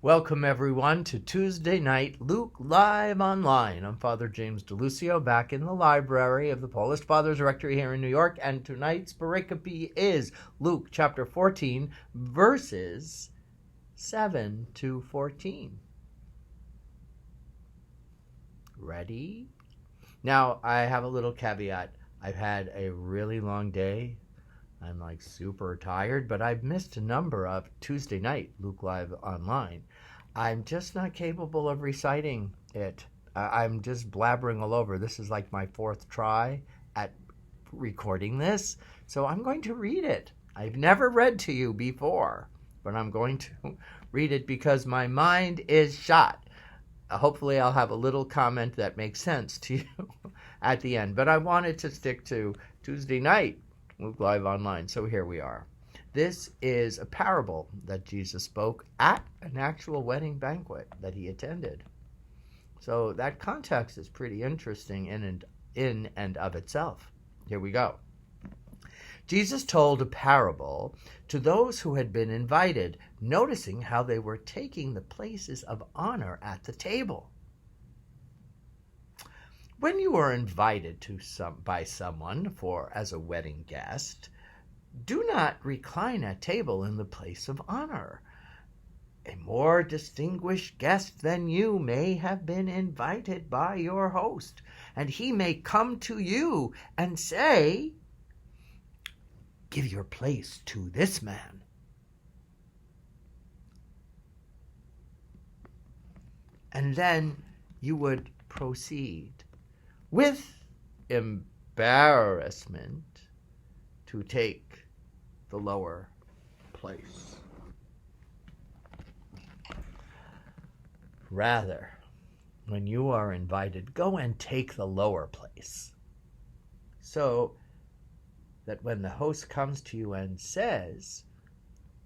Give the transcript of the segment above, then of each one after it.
Welcome, everyone, to Tuesday Night Luke Live Online. I'm Father James DeLucio, back in the library of the Polish Fathers Rectory here in New York, and tonight's pericope is Luke chapter 14, verses 7 to 14. Ready? Now, I have a little caveat. I've had a really long day. I'm super tired, but I've missed a number of Tuesday Night Luke Live Online. I'm just not capable of reciting it. I'm just blabbering all over. This is like my fourth try at recording this, so I'm going to read it. I've never read to you before, but I'm going to read it because my mind is shot. Hopefully I'll have a little comment that makes sense to you at the end, but I wanted to stick to Tuesday Night Luke Live Online, so here we are. This is a parable that Jesus spoke at an actual wedding banquet that he attended. So that context is pretty interesting in and of itself. Here we go. Jesus told a parable to those who had been invited, noticing how they were taking the places of honor at the table. When you are invited by someone as a wedding guest, do not recline at table in the place of honor. A more distinguished guest than you may have been invited by your host, and he may come to you and say, "Give your place to this man." And then you would proceed with embarrassment to take the lower place. Rather, when you are invited, go and take the lower place, so that when the host comes to you and says,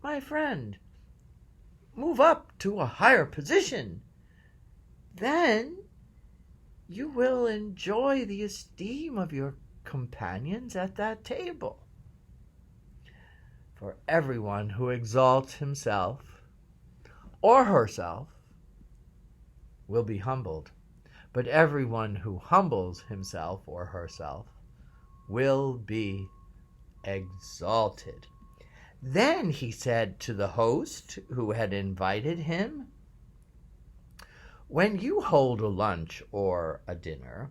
"My friend, move up to a higher position," then you will enjoy the esteem of your companions at that table. For everyone who exalts himself or herself will be humbled, but everyone who humbles himself or herself will be exalted. Then he said to the host who had invited him, "When you hold a lunch or a dinner,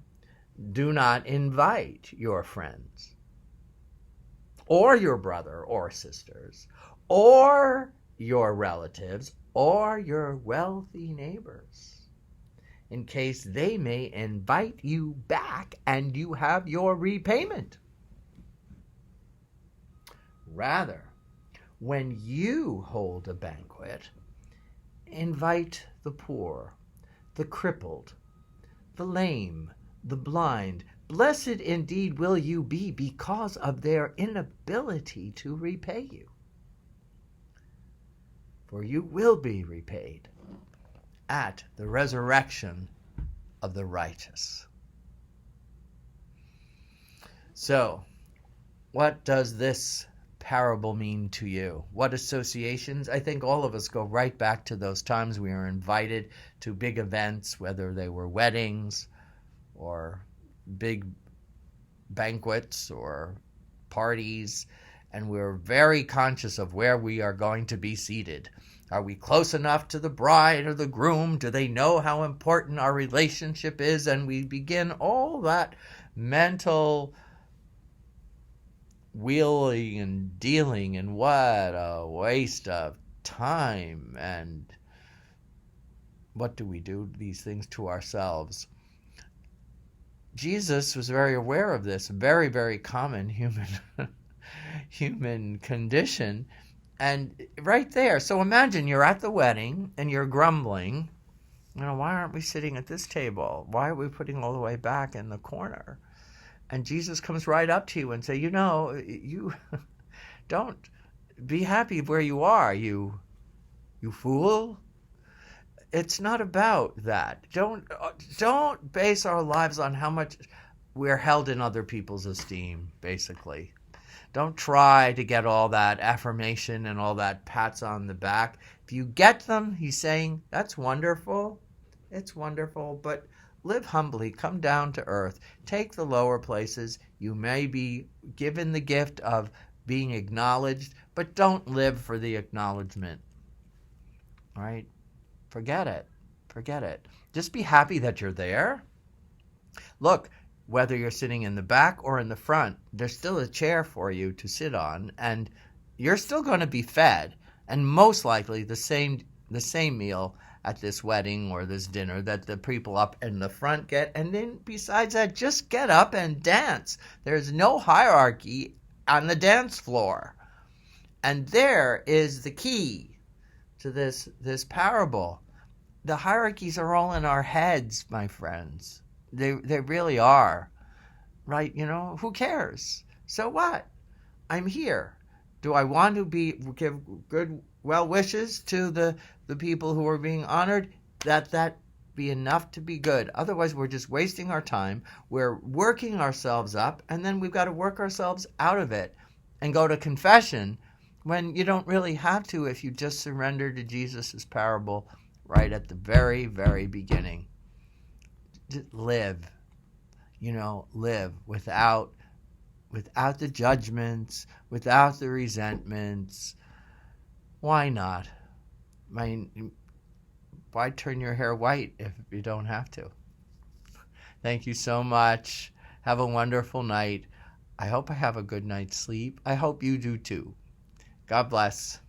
do not invite your friends, or your brother or sisters, or your relatives, or your wealthy neighbors, in case they may invite you back and you have your repayment. Rather, when you hold a banquet, invite the poor, the crippled, the lame, the blind. Blessed indeed will you be because of their inability to repay you. For you will be repaid at the resurrection of the righteous." So, what does this parable mean to you? What associations? I think all of us go right back to those times we were invited to big events, whether they were weddings or big banquets or parties, and we're very conscious of where we are going to be seated. Are we close enough to the bride or the groom? Do they know how important our relationship is? And we begin all that mental wheeling and dealing, and what a waste of time. And what do we do these things to ourselves? Jesus was very aware of this, very, very common human condition. And right there, so imagine you're at the wedding and you're grumbling, why aren't we sitting at this table? Why are we putting all the way back in the corner? And Jesus comes right up to you and say, you don't be happy where you are, you fool. It's not about that. Don't base our lives on how much we're held in other people's esteem, basically. Don't try to get all that affirmation and all that pats on the back. If you get them, he's saying, that's wonderful. It's wonderful, but live humbly. Come down to earth. Take the lower places. You may be given the gift of being acknowledged, but don't live for the acknowledgement. All right? Forget it. Forget it. Just be happy that you're there. Look, whether you're sitting in the back or in the front, there's still a chair for you to sit on, and you're still going to be fed, and most likely the same meal at this wedding or this dinner that the people up in the front get. And then besides that, just get up and dance. There's no hierarchy on the dance floor. And there is the key to this parable. The hierarchies are all in our heads, my friends. They really are. Right? You know, who cares? So what? I'm here. Do I want to give good well wishes to the people who are being honored? That be enough to be good. Otherwise, we're just wasting our time. We're working ourselves up, and then we've got to work ourselves out of it and go to confession when you don't really have to if you just surrender to Jesus' parable right at the very, very beginning. Just live. Live without the judgments, without the resentments. Why not? I mean, why turn your hair white if you don't have to? Thank you so much. Have a wonderful night. I hope I have a good night's sleep. I hope you do too. God bless.